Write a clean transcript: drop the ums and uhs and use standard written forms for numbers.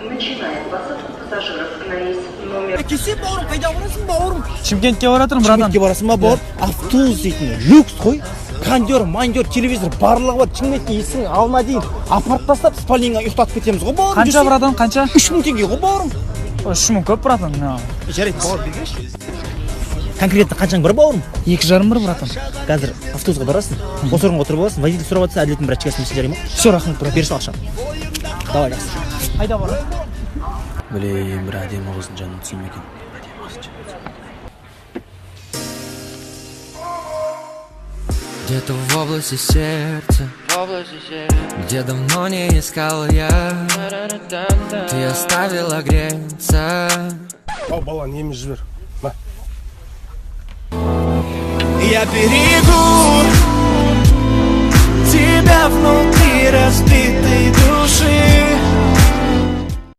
Начинает посадку пассажиров на рейс номер... Кесе бауырым, қайда барасың бауырым? Шымкентке баратырмын, братан. Шымкентке барасың ба бауыр? Автобус дейтін люкс қой. Кондер, мандер, телевизор барлығы бар. Шымкентке есің алдына дейін апарып тастап, спальнingға ұйықтатып кетеміз ғой бауырым. Қанша братан, қанша? 3000 теңге ғой бауырым. 3000 көп, братан. Жарайды, бауыр бергенші. Конкретно қаншаң бар бауырым? 2,5 бір, братан. Қазір автобусқа барасың, осы орынға отырып аласың, водитель сұрап жатса, әділеттің бір очкасын жарай ма? Все, рахмет, брат. Берші ақшам. Давай, жақсы. Қайда барасың? Блин, бір әдемі қыздың жанын түсінем екен. Где-то в области сердца, где давно не искал я, ты оставила греться. О, бала, неміз жібер. Я берегу тебя внутри разбитой души.